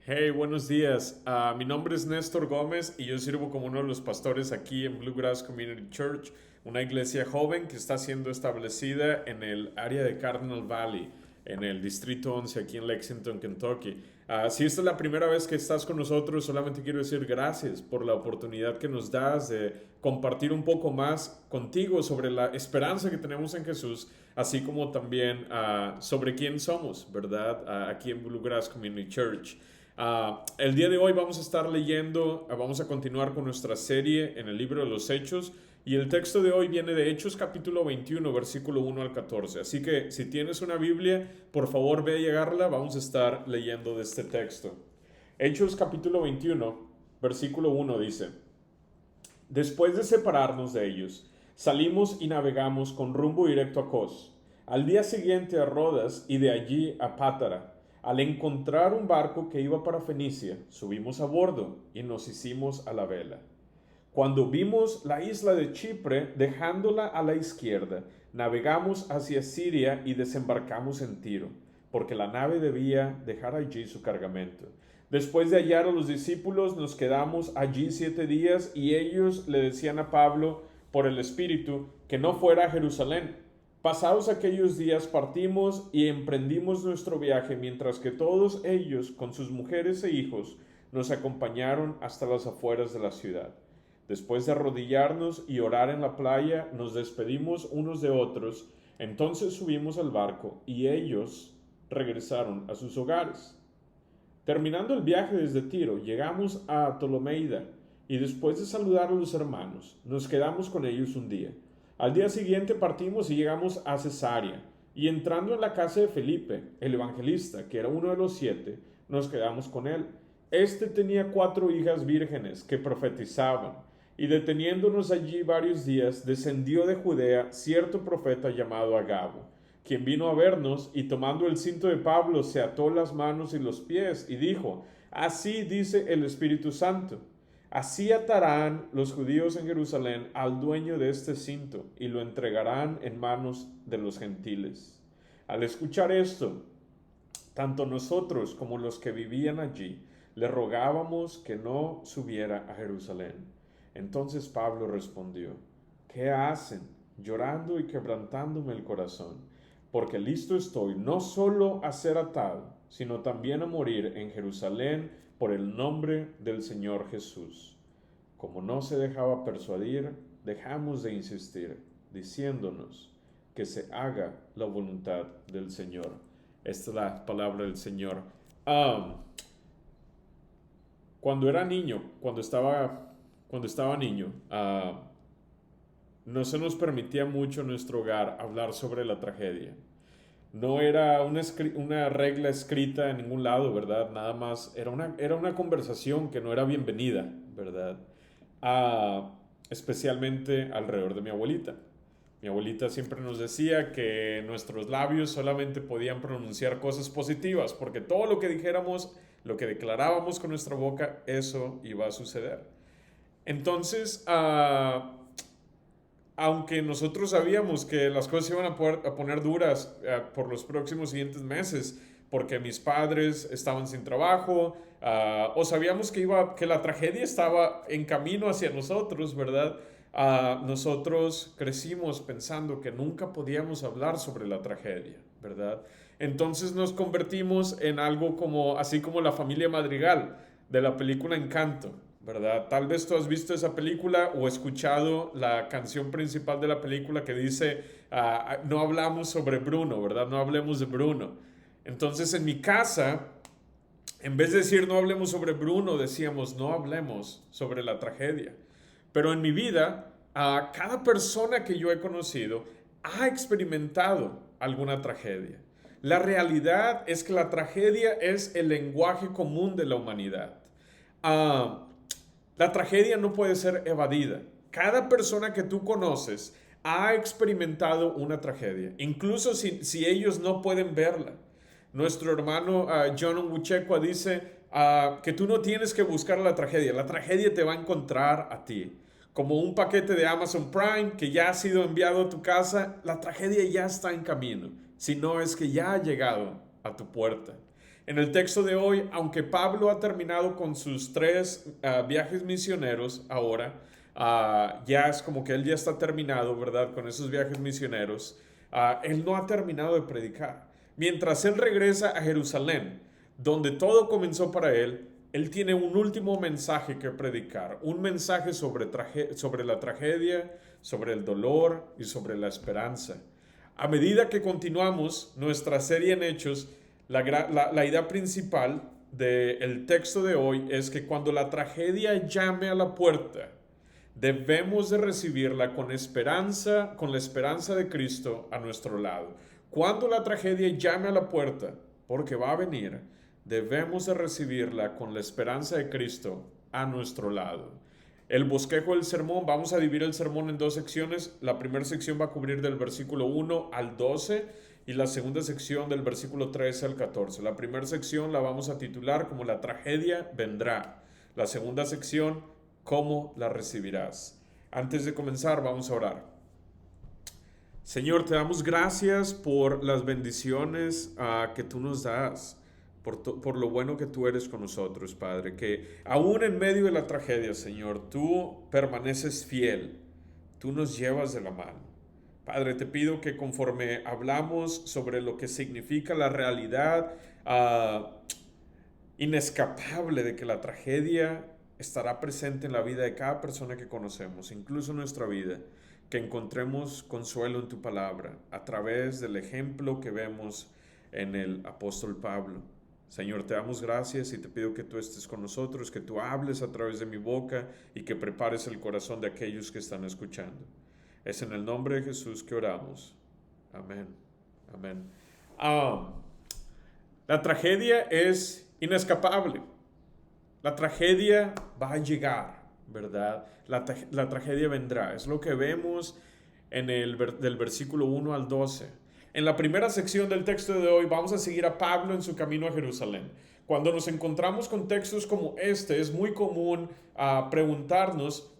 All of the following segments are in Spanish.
Hey, buenos días. Mi nombre es Néstor Gómez y yo sirvo como uno de los pastores aquí en Bluegrass Community Church, una iglesia joven que está siendo establecida en el área de Cardinal Valley, en el Distrito 11, aquí en Lexington, Kentucky. Si esta es la primera vez que estás con nosotros, solamente quiero decir gracias por la oportunidad que nos das de compartir un poco más contigo sobre la esperanza que tenemos en Jesús, así como también sobre quién somos, ¿verdad? Aquí en Bluegrass Community Church. El día de hoy vamos a estar leyendo, vamos a continuar con nuestra serie en el libro de los Hechos y el texto de hoy viene de Hechos capítulo 21, versículo 1 al 14. Así que si tienes una Biblia, por favor ve a llegarla, vamos a estar leyendo de este texto. Hechos capítulo 21, versículo 1 dice: Después de separarnos de ellos, salimos y navegamos con rumbo directo a Cos. Al día siguiente a Rodas y de allí a Pátara. Al encontrar un barco que iba para Fenicia, subimos a bordo y nos hicimos a la vela. Cuando vimos la isla de Chipre, dejándola a la izquierda, navegamos hacia Siria y desembarcamos en Tiro, porque la nave debía dejar allí su cargamento. Después de hallar a los discípulos, nos quedamos allí 7 días y ellos le decían a Pablo, por el Espíritu, que no fuera a Jerusalén. Pasados aquellos días partimos y emprendimos nuestro viaje, mientras que todos ellos, con sus mujeres e hijos, nos acompañaron hasta las afueras de la ciudad. Después de arrodillarnos y orar en la playa, nos despedimos unos de otros, entonces subimos al barco y ellos regresaron a sus hogares. Terminando el viaje desde Tiro, llegamos a Ptolomeida y después de saludar a los hermanos, nos quedamos con ellos un día. Al día siguiente partimos y llegamos a Cesarea, y entrando en la casa de Felipe, el evangelista, que era uno de los 7, nos quedamos con él. Este tenía 4 hijas vírgenes que profetizaban, y deteniéndonos allí varios días, descendió de Judea cierto profeta llamado Agabo, quien vino a vernos y tomando el cinto de Pablo se ató las manos y los pies y dijo: Así dice el Espíritu Santo, así atarán los judíos en Jerusalén al dueño de este cinto y lo entregarán en manos de los gentiles. Al escuchar esto, tanto nosotros como los que vivían allí le rogábamos que no subiera a Jerusalén. Entonces Pablo respondió: ¿Qué hacen, llorando y quebrantándome el corazón? Porque listo estoy no solo a ser atado, sino también a morir en Jerusalén por el nombre del Señor Jesús. Como no se dejaba persuadir, dejamos de insistir, diciéndonos que se haga la voluntad del Señor. Esta es la palabra del Señor. Um, cuando era niño, cuando estaba niño, no se nos permitía mucho en nuestro hogar hablar sobre la tragedia. No era una regla escrita en ningún lado, ¿verdad? Nada más era una conversación que no era bienvenida, ¿verdad? Ah, Especialmente alrededor de mi abuelita. Mi abuelita siempre nos decía que nuestros labios solamente podían pronunciar cosas positivas, porque todo lo que dijéramos, lo que declarábamos con nuestra boca, eso iba a suceder. Entonces, aunque nosotros sabíamos que las cosas se iban a poner duras por los próximos siguientes meses, porque mis padres estaban sin trabajo, o sabíamos que la tragedia estaba en camino hacia nosotros, ¿verdad? Nosotros crecimos pensando que nunca podíamos hablar sobre la tragedia, ¿verdad? Entonces nos convertimos en algo como, así como la familia Madrigal de la película Encanto, ¿verdad? Tal vez tú has visto esa película o escuchado la canción principal de la película que dice, no hablamos sobre Bruno, ¿verdad? No hablemos de Bruno. Entonces en mi casa, en vez de decir no hablemos sobre Bruno, decíamos no hablemos sobre la tragedia. Pero en mi vida, cada persona que yo he conocido ha experimentado alguna tragedia. La realidad es que la tragedia es el lenguaje común de la humanidad. Ah, la tragedia no puede ser evadida. Cada persona que tú conoces ha experimentado una tragedia, incluso si ellos no pueden verla. Nuestro hermano John Wuchekwa dice que tú no tienes que buscar la tragedia te va a encontrar a ti. Como un paquete de Amazon Prime que ya ha sido enviado a tu casa, la tragedia ya está en camino, si no es que ya ha llegado a tu puerta. En el texto de hoy, aunque Pablo ha terminado con sus 3 viajes misioneros ahora, ya es como que él ya está terminado, ¿verdad? Con esos viajes misioneros, él no ha terminado de predicar. Mientras él regresa a Jerusalén, donde todo comenzó para él, él tiene un último mensaje que predicar, un mensaje sobre la tragedia, sobre el dolor y sobre la esperanza. A medida que continuamos nuestra serie en Hechos, la idea principal del texto de hoy es que cuando la tragedia llame a la puerta, debemos de recibirla con la esperanza de Cristo a nuestro lado. Cuando la tragedia llame a la puerta, porque va a venir, debemos de recibirla con la esperanza de Cristo a nuestro lado. El bosquejo del sermón, vamos a dividir el sermón en 2 secciones. La primera sección va a cubrir del versículo 1 al 12 y la segunda sección del versículo 13 al 14. La primera sección la vamos a titular como La tragedia vendrá. La segunda sección, ¿cómo la recibirás? Antes de comenzar, vamos a orar. Señor, te damos gracias por las bendiciones que tú nos das, por lo bueno que tú eres con nosotros, Padre, que aún en medio de la tragedia, Señor, tú permaneces fiel, tú nos llevas de la mano. Padre, te pido que conforme hablamos sobre lo que significa la realidad inescapable de que la tragedia estará presente en la vida de cada persona que conocemos, incluso en nuestra vida, que encontremos consuelo en tu palabra a través del ejemplo que vemos en el apóstol Pablo. Señor, te damos gracias y te pido que tú estés con nosotros, que tú hables a través de mi boca y que prepares el corazón de aquellos que están escuchando. Es en el nombre de Jesús que oramos. Amén. Amén. La tragedia es inescapable. La tragedia va a llegar, ¿verdad? La tragedia vendrá. Es lo que vemos del versículo 1 al 12. En la primera sección del texto de hoy vamos a seguir a Pablo en su camino a Jerusalén. Cuando nos encontramos con textos como este, es muy común preguntarnos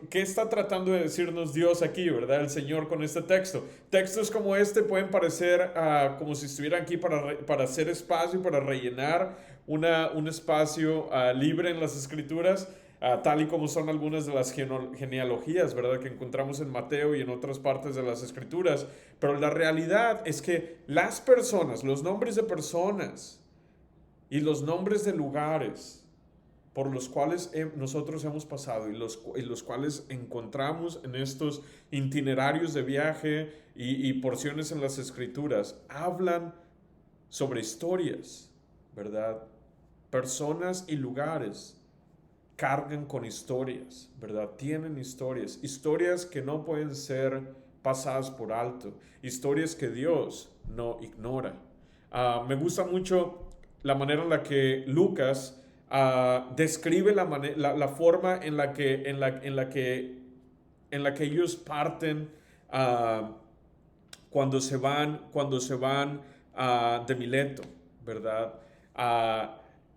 qué está tratando de decirnos Dios aquí, ¿verdad? El Señor con este texto. Textos como este pueden parecer como si estuvieran aquí para hacer espacio, para rellenar un espacio libre en las Escrituras, tal y como son algunas de las genealogías, ¿verdad? Que encontramos en Mateo y en otras partes de las Escrituras. Pero la realidad es que las personas, los nombres de personas y los nombres de lugares por los cuales nosotros hemos pasado y los cuales encontramos en estos itinerarios de viaje y porciones en las Escrituras, hablan sobre historias, ¿verdad? Personas y lugares cargan con historias, ¿verdad? Tienen historias que no pueden ser pasadas por alto, historias que Dios no ignora. Me gusta mucho la manera en la que Lucas describe la forma en la que ellos parten cuando se van de Mileto, ¿verdad?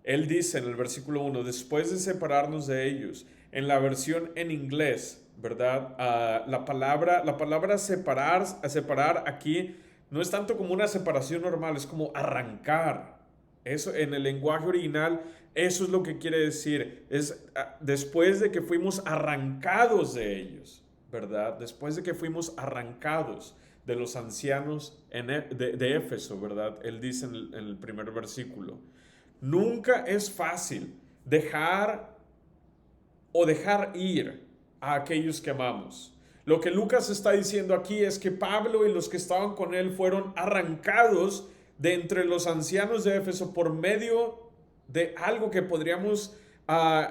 Él dice en el versículo 1, después de separarnos de ellos, en la versión en inglés, ¿verdad? La palabra separar aquí no es tanto como una separación normal, es como arrancar. Eso en el lenguaje original, eso es lo que quiere decir. Es después de que fuimos arrancados de ellos, ¿verdad? Después de que fuimos arrancados de los ancianos de Éfeso, ¿verdad? Él dice en el primer versículo. Nunca es fácil dejar ir a aquellos que amamos. Lo que Lucas está diciendo aquí es que Pablo y los que estaban con él fueron arrancados de entre los ancianos de Éfeso por medio de algo que podríamos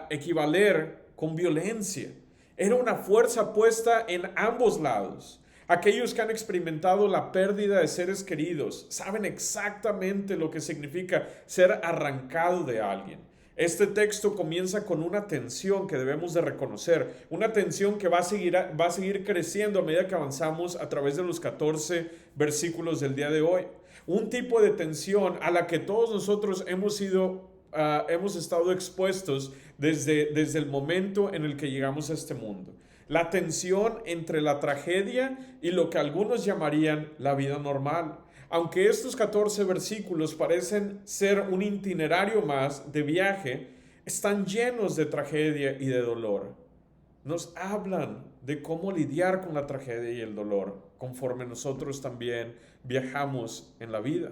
equivaler con violencia. Era una fuerza puesta en ambos lados. Aquellos que han experimentado la pérdida de seres queridos saben exactamente lo que significa ser arrancado de alguien. Este texto comienza con una tensión que debemos de reconocer, una tensión que va a seguir creciendo a medida que avanzamos a través de los 14 versículos del día de hoy. Un tipo de tensión a la que todos nosotros hemos estado expuestos desde el momento en el que llegamos a este mundo. La tensión entre la tragedia y lo que algunos llamarían la vida normal. Aunque estos 14 versículos parecen ser un itinerario más de viaje, están llenos de tragedia y de dolor. Nos hablan de cómo lidiar con la tragedia y el dolor, conforme nosotros también viajamos en la vida.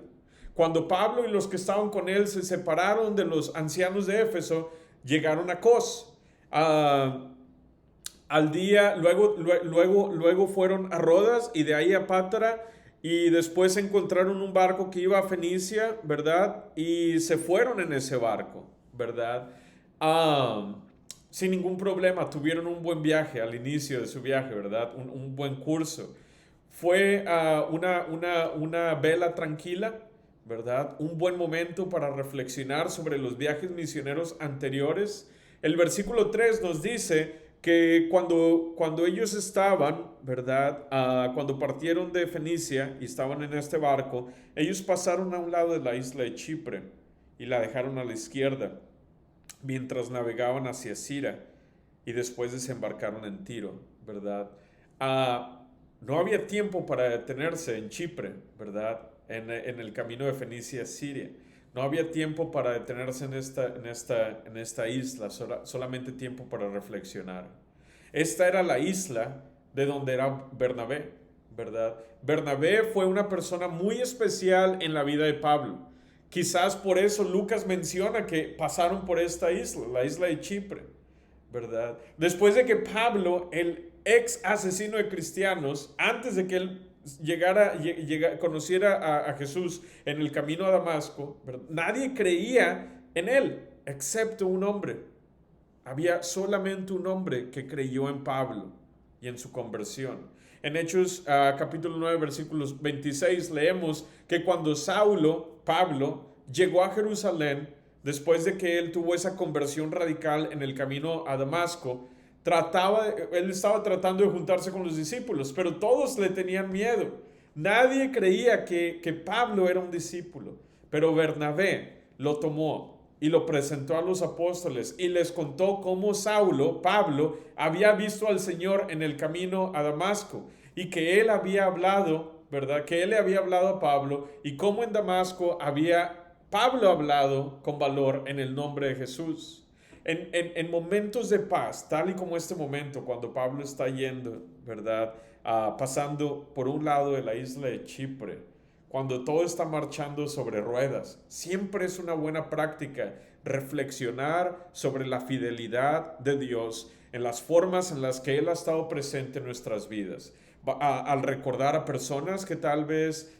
Cuando Pablo y los que estaban con él se separaron de los ancianos de Éfeso, llegaron a Cos. Al día, luego fueron a Rodas y de ahí a Pátara, y después encontraron un barco que iba a Fenicia, ¿verdad? Y se fueron en ese barco, ¿verdad? Sin ningún problema, tuvieron un buen viaje al inicio de su viaje, ¿verdad? Un buen curso. Fue una vela tranquila, ¿verdad? Un buen momento para reflexionar sobre los viajes misioneros anteriores. El versículo 3 nos dice que cuando ellos estaban, ¿verdad? Cuando partieron de Fenicia y estaban en este barco, ellos pasaron a un lado de la isla de Chipre y la dejaron a la izquierda mientras navegaban hacia Sira y después desembarcaron en Tiro, ¿verdad? No había tiempo para detenerse en Chipre, ¿verdad? En el camino de Fenicia a Siria. No había tiempo para detenerse en esta isla, solamente tiempo para reflexionar. Esta era la isla de donde era Bernabé, ¿verdad? Bernabé fue una persona muy especial en la vida de Pablo. Quizás por eso Lucas menciona que pasaron por esta isla, la isla de Chipre, ¿verdad? Después de que Pablo, el ex asesino de cristianos, antes de que él conociera a Jesús en el camino a Damasco, ¿verdad? Nadie creía en él, excepto un hombre. Había solamente un hombre que creyó en Pablo y en su conversión. En Hechos capítulo 9, versículos 26, leemos que cuando Pablo, llegó a Jerusalén, después de que él tuvo esa conversión radical en el camino a Damasco, él estaba tratando de juntarse con los discípulos, pero todos le tenían miedo. Nadie creía que Pablo era un discípulo, pero Bernabé lo tomó y lo presentó a los apóstoles y les contó cómo Pablo, había visto al Señor en el camino a Damasco y que él había hablado, ¿verdad? Que él le había hablado a Pablo y cómo en Damasco había Pablo hablado con valor en el nombre de Jesús. En momentos de paz, tal y como este momento, cuando Pablo está yendo, ¿verdad? Pasando por un lado de la isla de Chipre, cuando todo está marchando sobre ruedas, siempre es una buena práctica reflexionar sobre la fidelidad de Dios en las formas en las que Él ha estado presente en nuestras vidas. Al recordar a personas que tal vez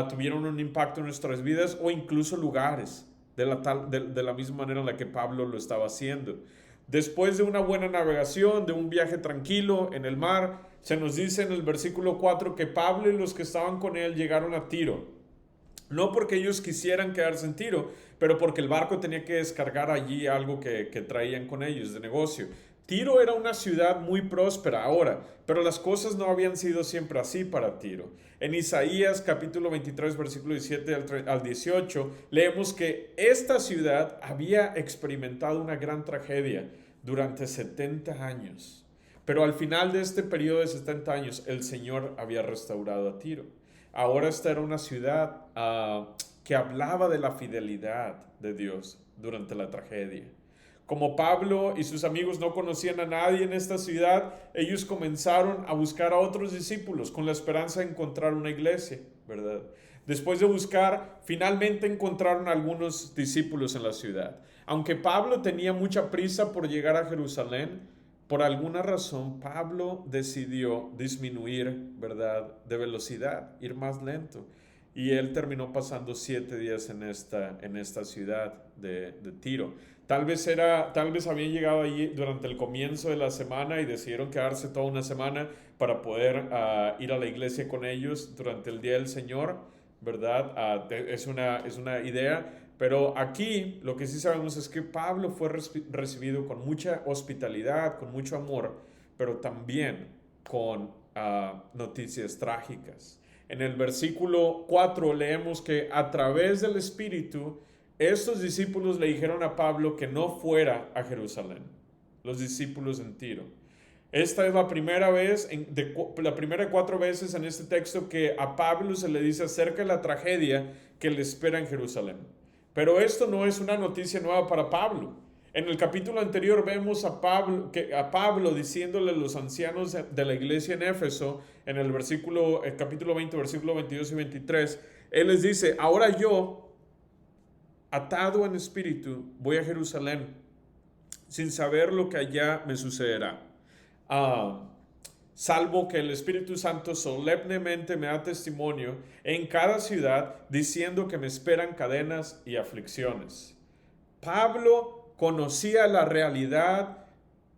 tuvieron un impacto en nuestras vidas o incluso lugares de la misma manera en la que Pablo lo estaba haciendo. Después de una buena navegación, de un viaje tranquilo en el mar, se nos dice en el versículo 4 que Pablo y los que estaban con él llegaron a Tiro. No porque ellos quisieran quedarse en Tiro, pero porque el barco tenía que descargar allí algo que traían con ellos de negocio. Tiro era una ciudad muy próspera ahora, pero las cosas no habían sido siempre así para Tiro. En Isaías capítulo 23, versículo 17 al 18, leemos que esta ciudad había experimentado una gran tragedia durante 70 años. Pero al final de este periodo de 70 años, el Señor había restaurado a Tiro. Ahora esta era una ciudad que hablaba de la fidelidad de Dios durante la tragedia. Como Pablo y sus amigos no conocían a nadie en esta ciudad, ellos comenzaron a buscar a otros discípulos con la esperanza de encontrar una iglesia, ¿verdad? Después de buscar, finalmente encontraron algunos discípulos en la ciudad. Aunque Pablo tenía mucha prisa por llegar a Jerusalén, por alguna razón Pablo decidió disminuir, ¿verdad?, de velocidad, ir más lento. Y él terminó pasando 7 días en esta ciudad de Tiro. Tal vez habían llegado allí durante el comienzo de la semana y decidieron quedarse toda una semana para poder ir a la iglesia con ellos durante el día del Señor, ¿verdad? Es una idea, pero aquí lo que sí sabemos es que Pablo fue recibido con mucha hospitalidad, con mucho amor, pero también con noticias trágicas. En el versículo 4 leemos que a través del Espíritu, estos discípulos le dijeron a Pablo que no fuera a Jerusalén, los discípulos en Tiro. Esta es la primera vez, la primera de 4 veces en este texto que a Pablo se le dice acerca de la tragedia que le espera en Jerusalén. Pero esto no es una noticia nueva para Pablo. En el capítulo anterior vemos a Pablo diciéndole a los ancianos de la iglesia en Éfeso, en el capítulo 20, versículo 22 y 23, él les dice, ahora yo, atado en espíritu, voy a Jerusalén, sin saber lo que allá me sucederá. Ah, salvo que el Espíritu Santo solemnemente me da testimonio en cada ciudad diciendo que me esperan cadenas y aflicciones. Pablo conocía la realidad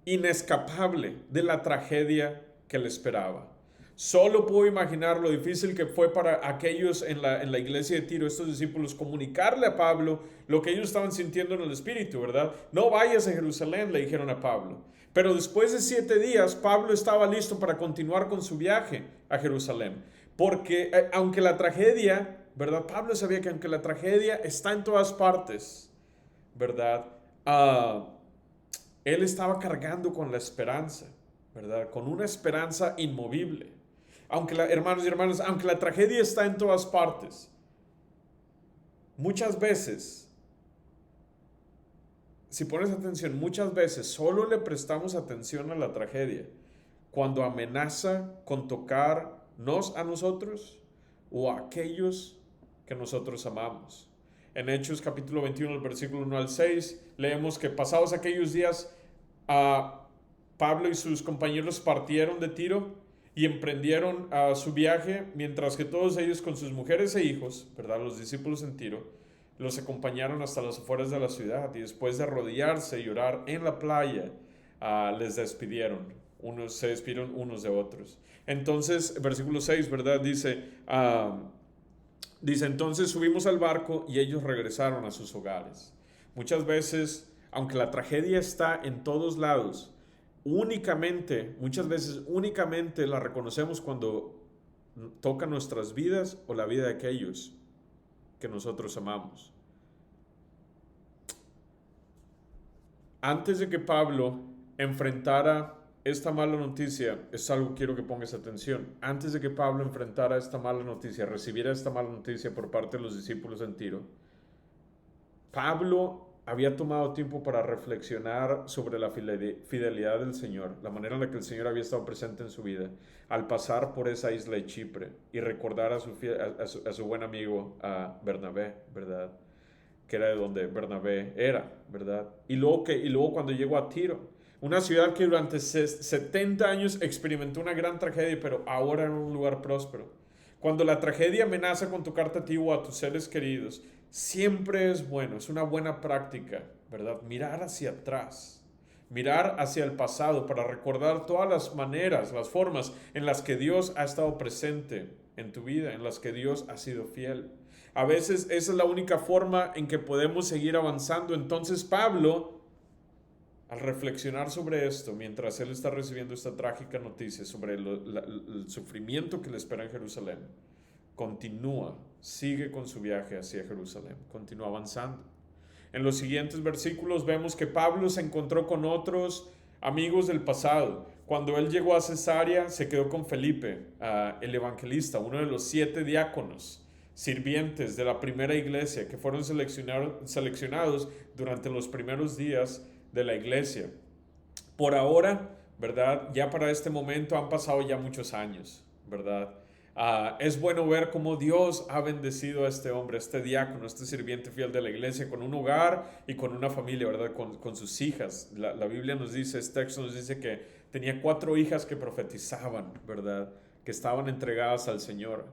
inescapable de la tragedia que le esperaba. Solo puedo imaginar lo difícil que fue para aquellos en la iglesia de Tiro, estos discípulos, comunicarle a Pablo lo que ellos estaban sintiendo en el Espíritu, ¿verdad? No vayas a Jerusalén, le dijeron a Pablo. Pero después de 7 días, Pablo estaba listo para continuar con su viaje a Jerusalén. Porque aunque la tragedia, ¿verdad? Pablo sabía que aunque la tragedia está en todas partes, ¿verdad? Uh, Él estaba cargando con la esperanza, ¿verdad? Con una esperanza inmovible. Hermanos y hermanas, aunque la tragedia está en todas partes, muchas veces, si pones atención, muchas veces solo le prestamos atención a la tragedia cuando amenaza con tocarnos a nosotros o a aquellos que nosotros amamos. En Hechos capítulo 21, el versículo 1 al 6, leemos que pasados aquellos días, Pablo y sus compañeros partieron de Tiro y emprendieron su viaje, mientras que todos ellos con sus mujeres e hijos, ¿verdad? Los discípulos en Tiro, los acompañaron hasta las afueras de la ciudad y después de arrodillarse y orar en la playa, les despidieron. Se despidieron unos de otros. Entonces, versículo 6, ¿verdad? Dice, entonces subimos al barco y ellos regresaron a sus hogares. Muchas veces, aunque la tragedia está en todos lados, muchas veces únicamente la reconocemos cuando toca nuestras vidas o la vida de aquellos que nosotros amamos. Antes de que Pablo enfrentara esta mala noticia, es algo que quiero que pongas atención. Antes de que Pablo enfrentara esta mala noticia, recibiera esta mala noticia por parte de los discípulos en Tiro, Pablo había tomado tiempo para reflexionar sobre la fidelidad del Señor, la manera en la que el Señor había estado presente en su vida, al pasar por esa isla de Chipre y recordar a su buen amigo, a Bernabé, ¿verdad? Que era de donde Bernabé era, ¿verdad? Y luego cuando llegó a Tiro, una ciudad que durante 70 años experimentó una gran tragedia, pero ahora en un lugar próspero. Cuando la tragedia amenaza con tocarte a ti o a tus seres queridos, siempre es bueno, es una buena práctica, ¿verdad? Mirar hacia atrás, mirar hacia el pasado para recordar todas las maneras, las formas en las que Dios ha estado presente en tu vida, en las que Dios ha sido fiel. A veces esa es la única forma en que podemos seguir avanzando. Entonces Pablo, al reflexionar sobre esto, mientras él está recibiendo esta trágica noticia sobre el sufrimiento que le espera en Jerusalén, sigue con su viaje hacia Jerusalén, continúa avanzando. En los siguientes versículos vemos que Pablo se encontró con otros amigos del pasado. Cuando él llegó a Cesarea, se quedó con Felipe, el evangelista, uno de los 7 diáconos, sirvientes de la primera iglesia que fueron seleccionados durante los primeros días de la iglesia. Por ahora, ¿verdad? Ya para este momento han pasado ya muchos años, ¿verdad? Es bueno ver cómo Dios ha bendecido a este hombre, a este diácono, a este sirviente fiel de la iglesia, con un hogar y con una familia, ¿verdad? Con sus hijas. La Biblia nos dice, este texto nos dice que tenía 4 hijas que profetizaban, ¿verdad? Que estaban entregadas al Señor.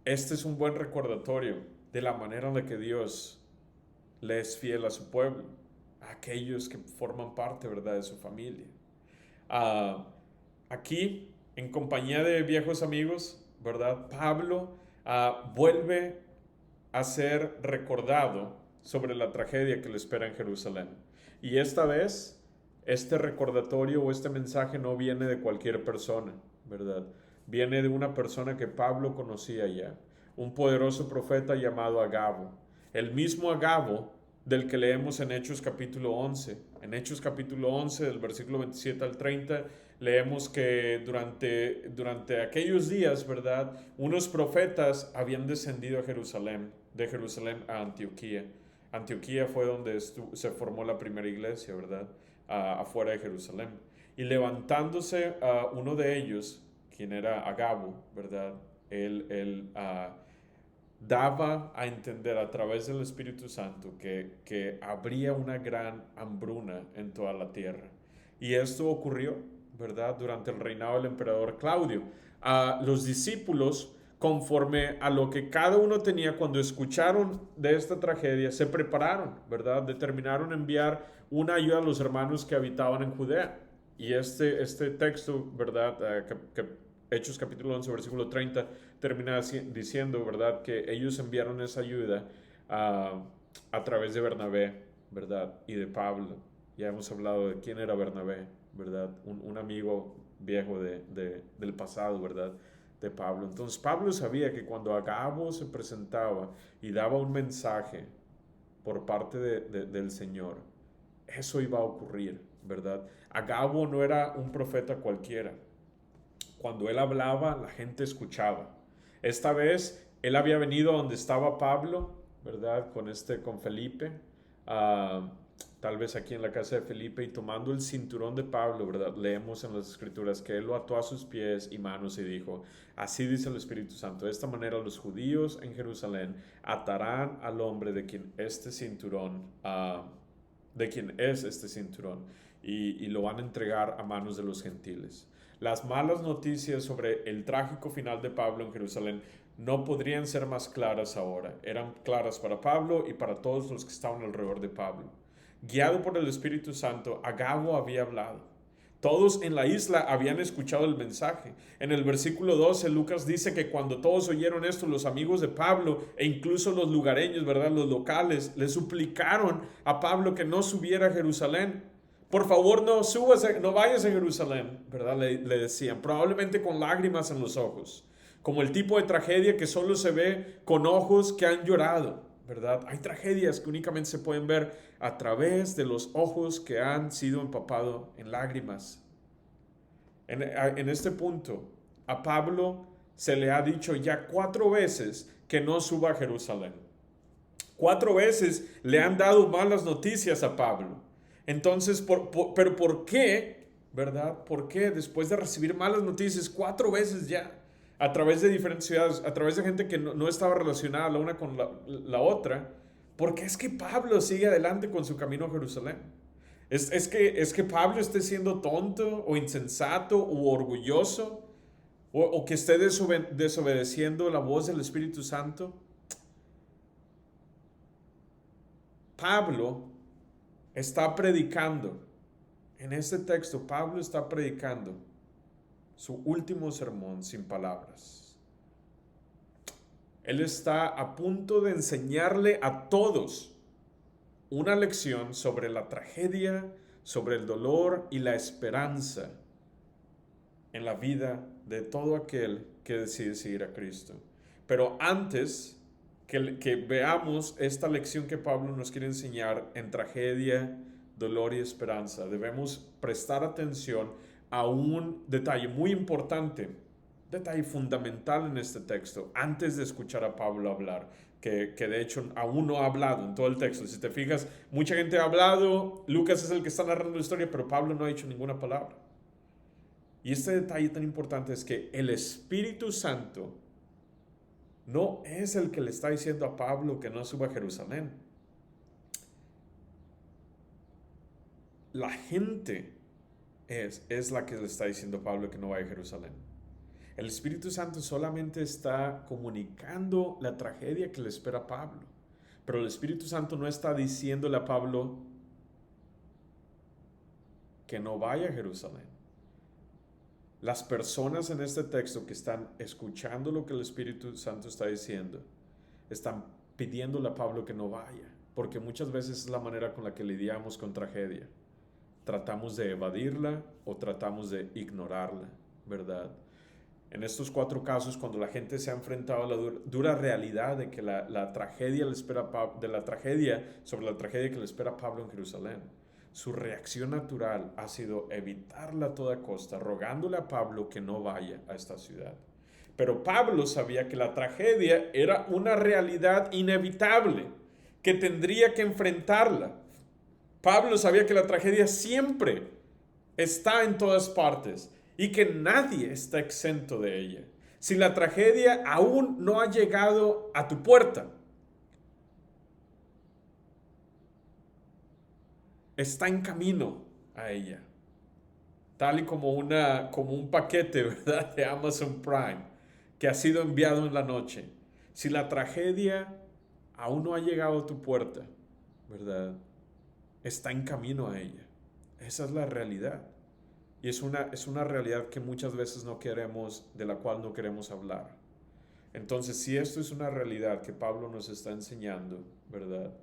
Este es un buen recordatorio de la manera en la que Dios le es fiel a su pueblo, a aquellos que forman parte, ¿verdad?, de su familia. Aquí, en compañía de viejos amigos, ¿verdad?, Pablo vuelve a ser recordado sobre la tragedia que le espera en Jerusalén. Y esta vez, este recordatorio o este mensaje no viene de cualquier persona, ¿verdad? Viene de una persona que Pablo conocía ya, un poderoso profeta llamado Agabo. El mismo Agabo del que leemos en Hechos capítulo 11. En Hechos capítulo 11, del versículo 27 al 30, leemos que durante aquellos días, ¿verdad? Unos profetas habían descendido a Jerusalén, de Jerusalén a Antioquía. Antioquía fue donde se formó la primera iglesia, ¿verdad? Afuera de Jerusalén. Y levantándose uno de ellos, quien era Agabo, ¿verdad? Él daba a entender a través del Espíritu Santo que habría una gran hambruna en toda la tierra. Y esto ocurrió, ¿verdad? Durante el reinado del emperador Claudio. Los discípulos, conforme a lo que cada uno tenía cuando escucharon de esta tragedia, se prepararon, ¿verdad? Determinaron enviar una ayuda a los hermanos que habitaban en Judea. Y este texto, ¿verdad? Hechos capítulo 11, versículo 30, termina diciendo, ¿verdad?, que ellos enviaron esa ayuda a través de Bernabé, ¿verdad?, y de Pablo. Ya hemos hablado de quién era Bernabé, ¿verdad?, un amigo viejo del pasado, ¿verdad?, de Pablo. Entonces Pablo sabía que cuando Agabo se presentaba y daba un mensaje por parte del Señor, eso iba a ocurrir, ¿verdad? Agabo no era un profeta cualquiera. Cuando él hablaba, la gente escuchaba. Esta vez él había venido a donde estaba Pablo, ¿verdad? Con Felipe, uh, tal vez aquí en la casa de Felipe, y tomando el cinturón de Pablo, ¿verdad? Leemos en las escrituras que él lo ató a sus pies y manos y dijo, así dice el Espíritu Santo, de esta manera los judíos en Jerusalén atarán al hombre de quien este cinturón, de quien es este cinturón, y lo van a entregar a manos de los gentiles. Las malas noticias sobre el trágico final de Pablo en Jerusalén no podrían ser más claras ahora. Eran claras para Pablo y para todos los que estaban alrededor de Pablo. Guiado por el Espíritu Santo, Agabo había hablado. Todos en la isla habían escuchado el mensaje. En el versículo 12, Lucas dice que cuando todos oyeron esto, los amigos de Pablo e incluso los lugareños, ¿verdad?, los locales, le suplicaron a Pablo que no subiera a Jerusalén. Por favor, no subas, no vayas a Jerusalén, ¿verdad? Le decían, probablemente con lágrimas en los ojos, como el tipo de tragedia que solo se ve con ojos que han llorado, ¿verdad? Hay tragedias que únicamente se pueden ver a través de los ojos que han sido empapados en lágrimas. En este punto, a Pablo se le ha dicho ya 4 veces que no suba a Jerusalén. 4 veces le han dado malas noticias a Pablo. Entonces, pero ¿por qué? ¿Verdad? ¿Por qué después de recibir malas noticias 4 veces ya? A través de diferentes ciudades, a través de gente que no estaba relacionada la una con la otra. ¿Por qué es que Pablo sigue adelante con su camino a Jerusalén? ¿Es que Pablo esté siendo tonto o insensato o orgulloso? ¿O que esté desobedeciendo la voz del Espíritu Santo? Pablo está predicando, en este texto Pablo está predicando su último sermón sin palabras. Él está a punto de enseñarle a todos una lección sobre la tragedia, sobre el dolor y la esperanza en la vida de todo aquel que decide seguir a Cristo. Pero antes que veamos esta lección que Pablo nos quiere enseñar en tragedia, dolor y esperanza, debemos prestar atención a un detalle muy importante, detalle fundamental en este texto, antes de escuchar a Pablo hablar, que de hecho aún no ha hablado en todo el texto. Si te fijas, mucha gente ha hablado, Lucas es el que está narrando la historia, pero Pablo no ha dicho ninguna palabra. Y este detalle tan importante es que el Espíritu Santo no es el que le está diciendo a Pablo que no suba a Jerusalén. La gente es la que le está diciendo a Pablo que no vaya a Jerusalén. El Espíritu Santo solamente está comunicando la tragedia que le espera a Pablo. Pero el Espíritu Santo no está diciéndole a Pablo que no vaya a Jerusalén. Las personas en este texto que están escuchando lo que el Espíritu Santo está diciendo, están pidiéndole a Pablo que no vaya, porque muchas veces es la manera con la que lidiamos con tragedia. Tratamos de evadirla o tratamos de ignorarla, ¿verdad? En estos 4 casos, cuando la gente se ha enfrentado a la dura realidad de que la tragedia sobre la tragedia que le espera a Pablo en Jerusalén, su reacción natural ha sido evitarla a toda costa, rogándole a Pablo que no vaya a esta ciudad. Pero Pablo sabía que la tragedia era una realidad inevitable, que tendría que enfrentarla. Pablo sabía que la tragedia siempre está en todas partes y que nadie está exento de ella. Si la tragedia aún no ha llegado a tu puerta, está en camino a ella. Tal y como un paquete, ¿verdad?, de Amazon Prime que ha sido enviado en la noche. Si la tragedia aún no ha llegado a tu puerta, ¿verdad?, está en camino a ella. Esa es la realidad. Y es una realidad que muchas veces no queremos, de la cual no queremos hablar. Entonces, si esto es una realidad que Pablo nos está enseñando, ¿verdad?,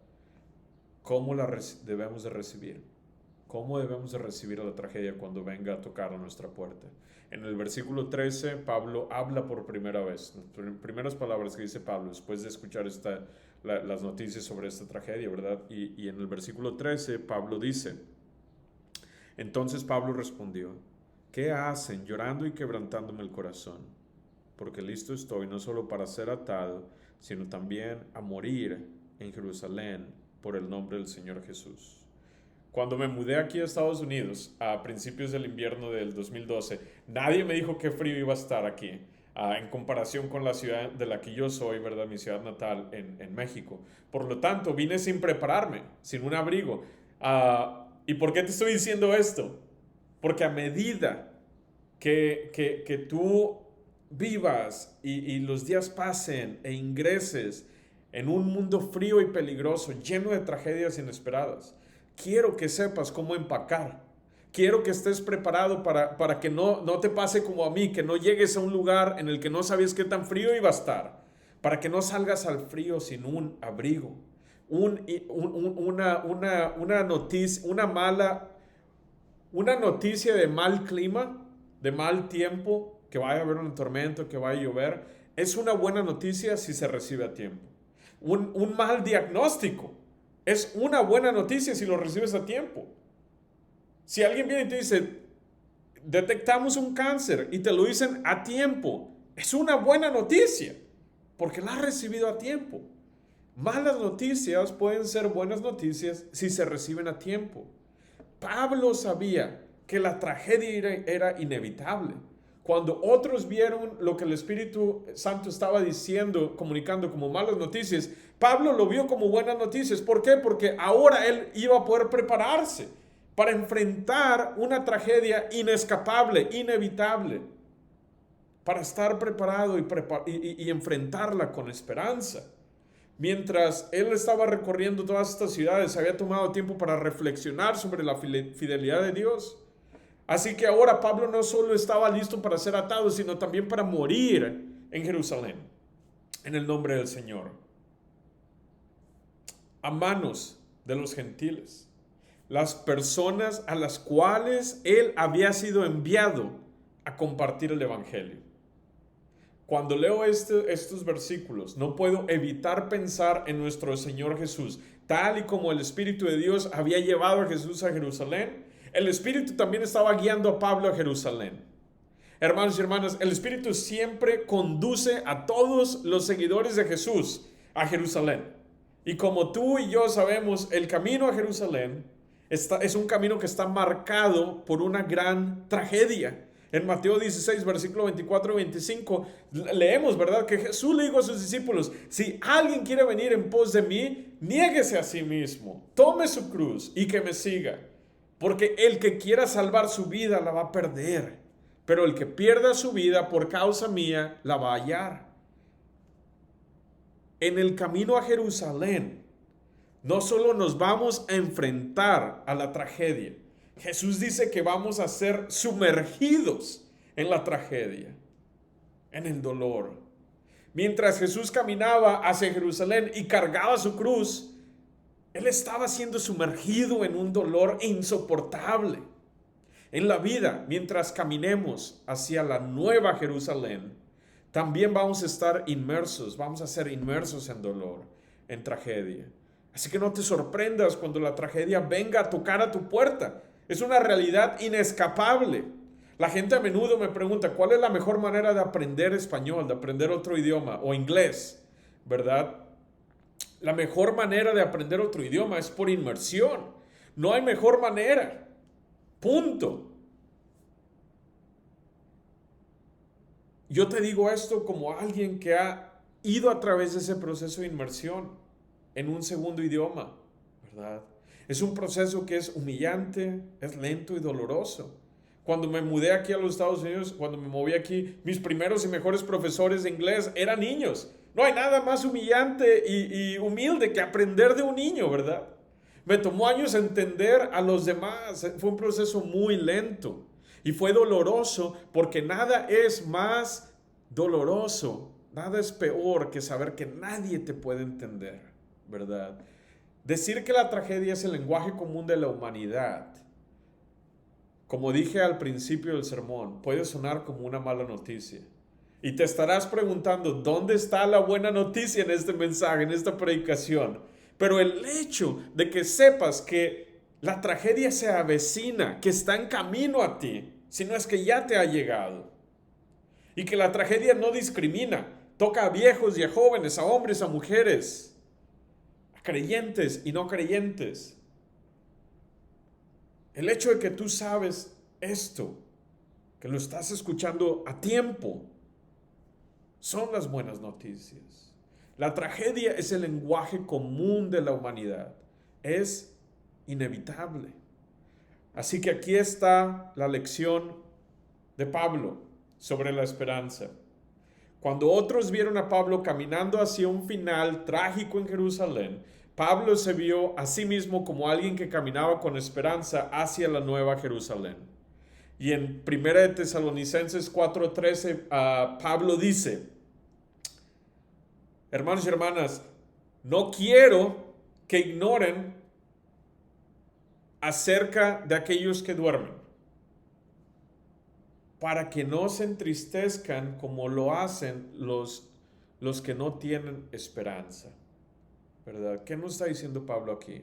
¿cómo la debemos de recibir? ¿Cómo debemos de recibir a la tragedia cuando venga a tocar a nuestra puerta? En el versículo 13, Pablo habla por primera vez. Las primeras palabras que dice Pablo después de escuchar las noticias sobre esta tragedia, ¿verdad? Y en el versículo 13, Pablo dice: entonces Pablo respondió: ¿qué hacen llorando y quebrantándome el corazón? Porque listo estoy no solo para ser atado, sino también a morir en Jerusalén por el nombre del Señor Jesús. Cuando me mudé aquí a Estados Unidos a principios del invierno del 2012, nadie me dijo qué frío iba a estar aquí, en comparación con la ciudad de la que yo soy, ¿verdad?, mi ciudad natal en México. Por lo tanto, vine sin prepararme, sin un abrigo. ¿Y por qué te estoy diciendo esto? Porque a medida que tú vivas y los días pasen e ingreses en un mundo frío y peligroso, lleno de tragedias inesperadas, quiero que sepas cómo empacar. Quiero que estés preparado para que no te pase como a mí, que no llegues a un lugar en el que no sabías qué tan frío iba a estar, para que no salgas al frío sin un abrigo. Una noticia de mal clima, de mal tiempo, que vaya a haber un tormento, que vaya a llover, es una buena noticia si se recibe a tiempo. Un mal diagnóstico es una buena noticia si lo recibes a tiempo. Si alguien viene y te dice: detectamos un cáncer, y te lo dicen a tiempo, es una buena noticia, porque la has recibido a tiempo. Malas noticias pueden ser buenas noticias si se reciben a tiempo. Pablo sabía que la tragedia era inevitable. Cuando otros vieron lo que el Espíritu Santo estaba diciendo, comunicando como malas noticias, Pablo lo vio como buenas noticias. ¿Por qué? Porque ahora él iba a poder prepararse para enfrentar una tragedia inescapable, inevitable, para estar preparado y enfrentarla con esperanza. Mientras él estaba recorriendo todas estas ciudades, había tomado tiempo para reflexionar sobre la fidelidad de Dios. Así que ahora Pablo no solo estaba listo para ser atado, sino también para morir en Jerusalén, en el nombre del Señor, a manos de los gentiles, las personas a las cuales él había sido enviado a compartir el evangelio. Cuando leo estos versículos, no puedo evitar pensar en nuestro Señor Jesús. Tal y como el Espíritu de Dios había llevado a Jesús a Jerusalén, el Espíritu también estaba guiando a Pablo a Jerusalén. Hermanos y hermanas, el Espíritu siempre conduce a todos los seguidores de Jesús a Jerusalén. Y como tú y yo sabemos, el camino a Jerusalén es un camino que está marcado por una gran tragedia. En Mateo 16, versículo 24 y 25, leemos, ¿verdad?, que Jesús le dijo a sus discípulos: si alguien quiere venir en pos de mí, niéguese a sí mismo, tome su cruz y que me siga. Porque el que quiera salvar su vida la va a perder, pero el que pierda su vida por causa mía la va a hallar. En el camino a Jerusalén, no solo nos vamos a enfrentar a la tragedia, Jesús dice que vamos a ser sumergidos en la tragedia, en el dolor. Mientras Jesús caminaba hacia Jerusalén y cargaba su cruz, él estaba siendo sumergido en un dolor insoportable. En la vida, mientras caminemos hacia la nueva Jerusalén, también vamos a estar inmersos, vamos a ser inmersos en dolor, en tragedia. Así que no te sorprendas cuando la tragedia venga a tocar a tu puerta. Es una realidad inescapable. La gente a menudo me pregunta, ¿cuál es la mejor manera de aprender español, de aprender otro idioma o inglés? ¿Verdad? La mejor manera de aprender otro idioma es por inmersión. No hay mejor manera. Punto. Yo te digo esto como alguien que ha ido a través de ese proceso de inmersión en un segundo idioma, ¿verdad? Es un proceso que es humillante, es lento y doloroso. Cuando me mudé aquí a los Estados Unidos, cuando me moví aquí, mis primeros y mejores profesores de inglés eran niños. No hay nada más humillante y humilde que aprender de un niño, ¿verdad? Me tomó años entender a los demás. Fue un proceso muy lento y fue doloroso porque nada es más doloroso, nada es peor que saber que nadie te puede entender, ¿verdad? Decir que la tragedia es el lenguaje común de la humanidad, como dije al principio del sermón, puede sonar como una mala noticia. Y te estarás preguntando, ¿dónde está la buena noticia en este mensaje, en esta predicación? Pero el hecho de que sepas que la tragedia se avecina, que está en camino a ti, si no es que ya te ha llegado, y que la tragedia no discrimina, toca a viejos y a jóvenes, a hombres, a mujeres, a creyentes y no creyentes. El hecho de que tú sabes esto, que lo estás escuchando a tiempo, son las buenas noticias. La tragedia es el lenguaje común de la humanidad. Es inevitable. Así que aquí está la lección de Pablo sobre la esperanza. Cuando otros vieron a Pablo caminando hacia un final trágico en Jerusalén, Pablo se vio a sí mismo como alguien que caminaba con esperanza hacia la nueva Jerusalén. Y en 1 de Tesalonicenses 4:13, Pablo dice, hermanos y hermanas, no quiero que ignoren acerca de aquellos que duermen, para que no se entristezcan como lo hacen los que no tienen esperanza. ¿Verdad? ¿Qué nos está diciendo Pablo aquí?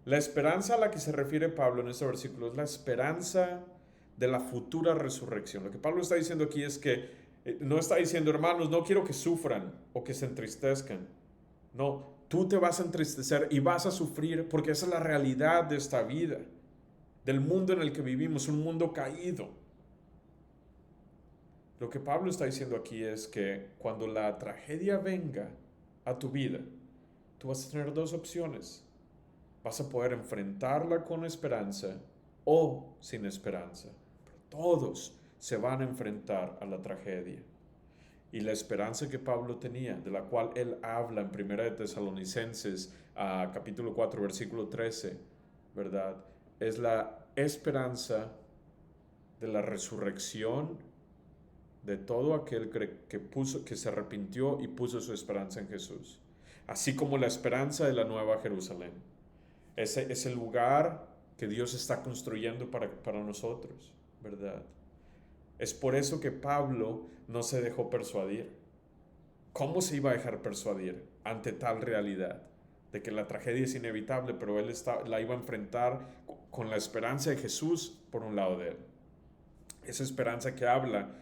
La esperanza a la que se refiere Pablo en este versículo es la esperanza de la futura resurrección. Lo que Pablo está diciendo aquí es que no está diciendo, hermanos, no quiero que sufran o que se entristezcan. No, tú te vas a entristecer y vas a sufrir porque esa es la realidad de esta vida, del mundo en el que vivimos, un mundo caído. Lo que Pablo está diciendo aquí es que cuando la tragedia venga a tu vida, tú vas a tener dos opciones. Vas a poder enfrentarla con esperanza o sin esperanza. Pero todos se van a enfrentar a la tragedia. Y la esperanza que Pablo tenía, de la cual él habla en 1 de Tesalonicenses, capítulo 4, versículo 13, ¿verdad? Es la esperanza de la resurrección de todo aquel que se arrepintió y puso su esperanza en Jesús. Así como la esperanza de la nueva Jerusalén. Ese es el lugar que Dios está construyendo para nosotros, ¿verdad? Es por eso que Pablo no se dejó persuadir. ¿Cómo se iba a dejar persuadir ante tal realidad? De que la tragedia es inevitable, pero él la iba a enfrentar con la esperanza de Jesús por un lado de él. Esa esperanza que habla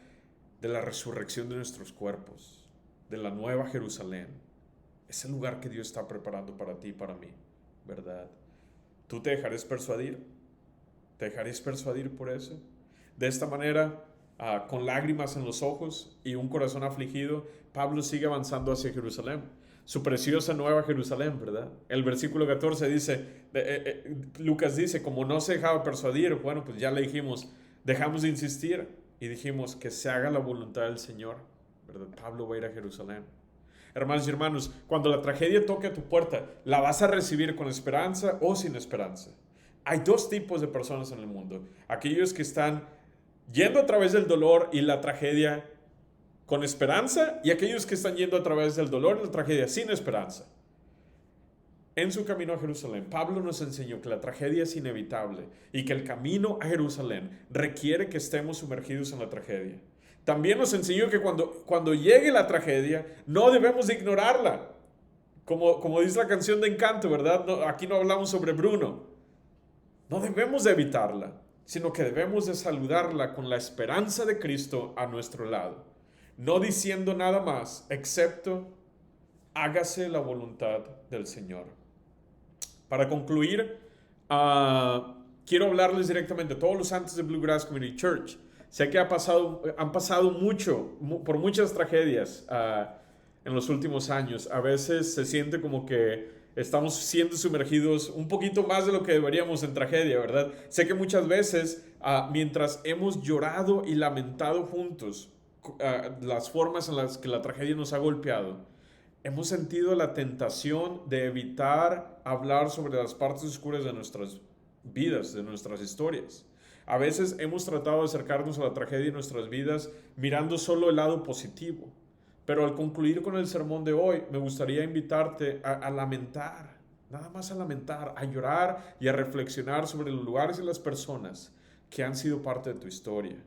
de la resurrección de nuestros cuerpos, de la nueva Jerusalén. Es el lugar que Dios está preparando para ti y para mí, ¿verdad? ¿Tú te dejarás persuadir? ¿Te dejarás persuadir por eso? De esta manera, con lágrimas en los ojos y un corazón afligido, Pablo sigue avanzando hacia Jerusalén. Su preciosa nueva Jerusalén, ¿verdad? El versículo 14 dice, Lucas dice, como no se dejaba persuadir, bueno, pues ya le dijimos, dejamos de insistir y dijimos que se haga la voluntad del Señor, ¿verdad? Pablo va a ir a Jerusalén. Hermanos y hermanos, cuando la tragedia toque a tu puerta, ¿la vas a recibir con esperanza o sin esperanza? Hay dos tipos de personas en el mundo. Aquellos que están yendo a través del dolor y la tragedia con esperanza y aquellos que están yendo a través del dolor y la tragedia sin esperanza. en su camino a Jerusalén, Pablo nos enseñó que la tragedia es inevitable y que el camino a Jerusalén requiere que estemos sumergidos en la tragedia. También nos enseñó que cuando llegue la tragedia, no debemos de ignorarla. Como dice la canción de Encanto, ¿verdad? No, aquí no hablamos sobre Bruno. No debemos de evitarla, sino que debemos de saludarla con la esperanza de Cristo a nuestro lado, no diciendo nada más, excepto, hágase la voluntad del Señor. Para concluir, quiero hablarles directamente a todos los santos de Bluegrass Community Church. Sé que han pasado por muchas tragedias en los últimos años. A veces se siente como que estamos siendo sumergidos un poquito más de lo que deberíamos en tragedia, ¿verdad? Sé que muchas veces, mientras hemos llorado y lamentado juntos las formas en las que la tragedia nos ha golpeado, hemos sentido la tentación de evitar hablar sobre las partes oscuras de nuestras vidas, de nuestras historias. A veces hemos tratado de acercarnos a la tragedia de nuestras vidas mirando solo el lado positivo. Pero al concluir con el sermón de hoy, me gustaría invitarte a lamentar, nada más a lamentar, a llorar y a reflexionar sobre los lugares y las personas que han sido parte de tu historia,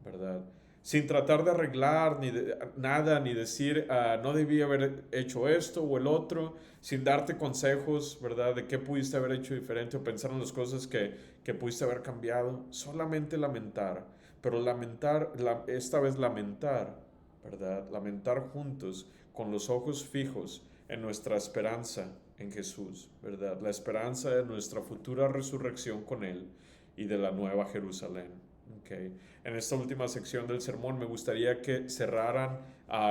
¿verdad? Sin tratar de arreglar nada, ni decir, no debí haber hecho esto o el otro, sin darte consejos, ¿verdad? De qué pudiste haber hecho diferente o pensar en las cosas que pudiste haber cambiado. Solamente lamentar, pero esta vez lamentar, ¿verdad? Lamentar juntos con los ojos fijos en nuestra esperanza en Jesús, ¿verdad? La esperanza de nuestra futura resurrección con Él y de la nueva Jerusalén. Okay. En esta última sección del sermón me gustaría que cerraran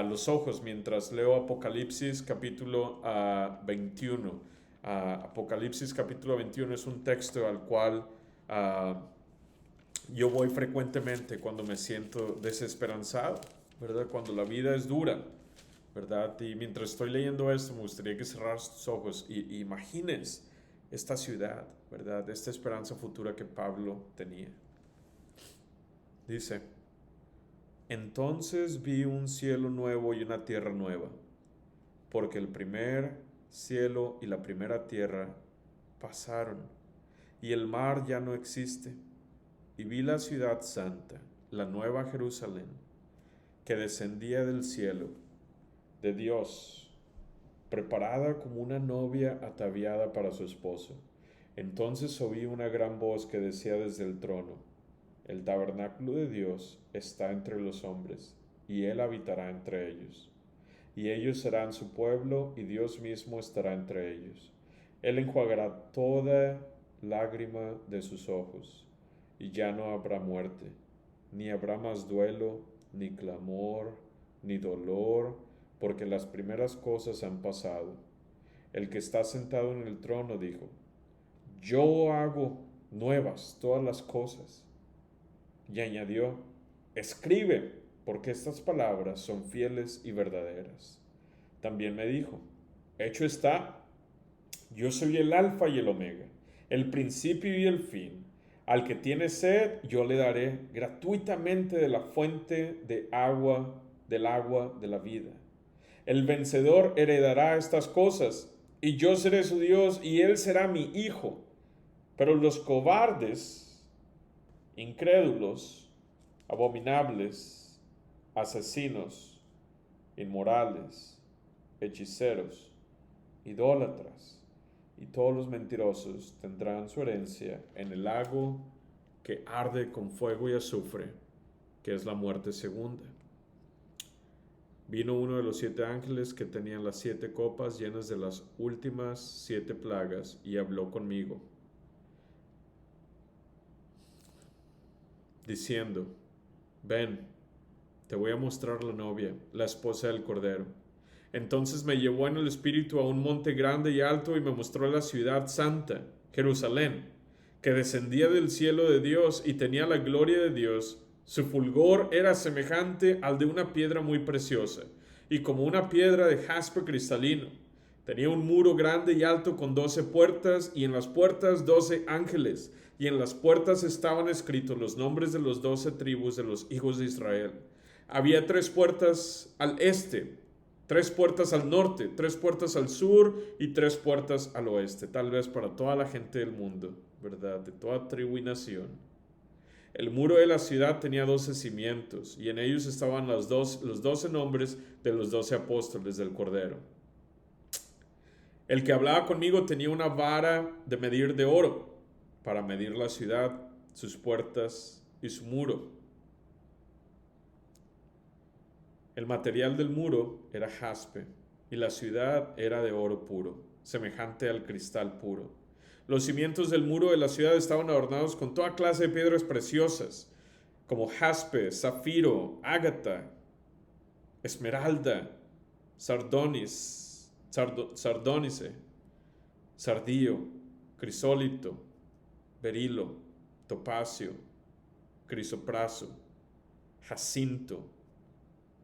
los ojos mientras leo Apocalipsis capítulo 21. Apocalipsis capítulo 21 es un texto al cual yo voy frecuentemente cuando me siento desesperanzado, ¿verdad? Cuando la vida es dura, ¿verdad? Y mientras estoy leyendo esto, me gustaría que cerraras tus ojos y imagines esta ciudad, ¿verdad? Esta esperanza futura que Pablo tenía. Dice, entonces vi un cielo nuevo y una tierra nueva, porque el primer cielo y la primera tierra pasaron, y el mar ya no existe. Y vi la ciudad santa, la nueva Jerusalén, que descendía del cielo, de Dios, preparada como una novia ataviada para su esposo. Entonces oí una gran voz que decía desde el trono, el tabernáculo de Dios está entre los hombres, y Él habitará entre ellos. Y ellos serán su pueblo, y Dios mismo estará entre ellos. Él enjuagará toda lágrima de sus ojos, y ya no habrá muerte, ni habrá más duelo, ni clamor, ni dolor, porque las primeras cosas han pasado. El que está sentado en el trono dijo, yo hago nuevas todas las cosas. Y añadió, escribe, porque estas palabras son fieles y verdaderas. También me dijo, hecho está, yo soy el alfa y el omega, el principio y el fin. Al que tiene sed, yo le daré gratuitamente de la fuente del agua de la vida. El vencedor heredará estas cosas, y yo seré su Dios, y él será mi hijo. Pero los cobardes, incrédulos, abominables, asesinos, inmorales, hechiceros, idólatras y todos los mentirosos tendrán su herencia en el lago que arde con fuego y azufre, que es la muerte segunda. Vino uno de los 7 ángeles que tenían las 7 copas llenas de las últimas 7 plagas y habló conmigo, diciendo, ven, te voy a mostrar la novia, la esposa del Cordero. Entonces me llevó en el espíritu a un monte grande y alto y me mostró la ciudad santa, Jerusalén, que descendía del cielo de Dios y tenía la gloria de Dios. Su fulgor era semejante al de una piedra muy preciosa, y como una piedra de jaspe cristalino. Tenía un muro grande y alto con 12 puertas, y en las puertas 12 ángeles, y en las puertas estaban escritos los nombres de los 12 tribus de los hijos de Israel. Había 3 puertas al este, 3 puertas al norte, 3 puertas al sur y 3 puertas al oeste, tal vez para toda la gente del mundo, ¿verdad? De toda tribu y nación. El muro de la ciudad tenía 12 cimientos y en ellos estaban los 12 nombres de los 12 apóstoles del Cordero. El que hablaba conmigo tenía una vara de medir de oro para medir la ciudad, sus puertas y su muro. El material del muro era jaspe y la ciudad era de oro puro, semejante al cristal puro. Los cimientos del muro de la ciudad estaban adornados con toda clase de piedras preciosas, como jaspe, zafiro, ágata, esmeralda, sardónice, sardío, crisólito, berilo, topacio, crisopraso, jacinto,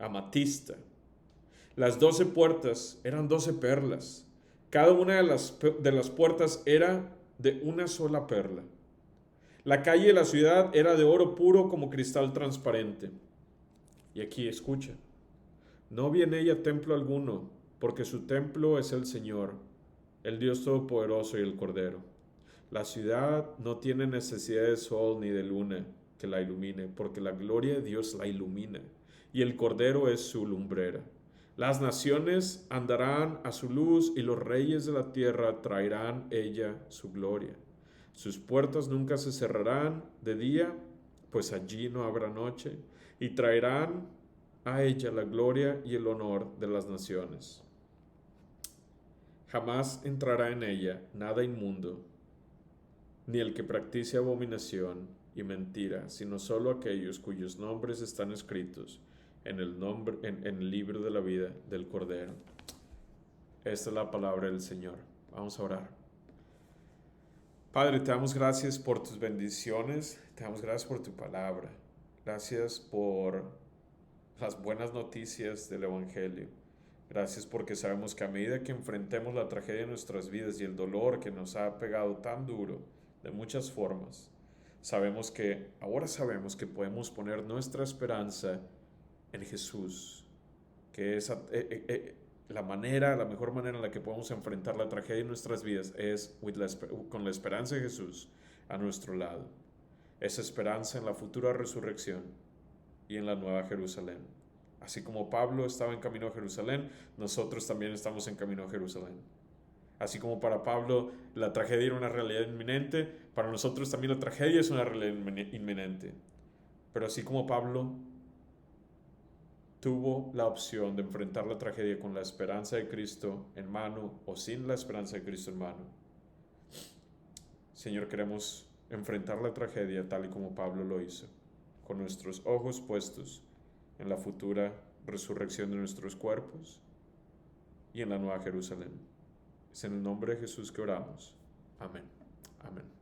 amatista. Las 12 puertas eran 12 perlas. Cada una de las puertas era de una sola perla. La calle de la ciudad era de oro puro como cristal transparente. Y aquí escucha. No vi en ella templo alguno, porque su templo es el Señor, el Dios Todopoderoso y el Cordero. La ciudad no tiene necesidad de sol ni de luna que la ilumine, porque la gloria de Dios la ilumina, y el Cordero es su lumbrera. Las naciones andarán a su luz y los reyes de la tierra traerán ella su gloria. Sus puertas nunca se cerrarán de día, pues allí no habrá noche, y traerán a ella la gloria y el honor de las naciones. Jamás entrará en ella nada inmundo, ni el que practique abominación y mentira, sino solo aquellos cuyos nombres están escritos en el libro de la vida del Cordero. Esta es la palabra del Señor. Vamos a orar. Padre, te damos gracias por tus bendiciones, te damos gracias por tu palabra, gracias por las buenas noticias del Evangelio. Gracias porque sabemos que a medida que enfrentemos la tragedia de nuestras vidas y el dolor que nos ha pegado tan duro de muchas formas, ahora sabemos que podemos poner nuestra esperanza en Jesús, que es la mejor manera en la que podemos enfrentar la tragedia de nuestras vidas es con la esperanza de Jesús a nuestro lado. Esa esperanza en la futura resurrección y en la nueva Jerusalén. Así como Pablo estaba en camino a Jerusalén, nosotros también estamos en camino a Jerusalén. Así como para Pablo la tragedia era una realidad inminente, para nosotros también la tragedia es una realidad inminente. Pero así como Pablo tuvo la opción de enfrentar la tragedia con la esperanza de Cristo en mano o sin la esperanza de Cristo en mano, Señor, queremos enfrentar la tragedia tal y como Pablo lo hizo, con nuestros ojos puestos en la futura resurrección de nuestros cuerpos y en la nueva Jerusalén. Es en el nombre de Jesús que oramos. Amén. Amén.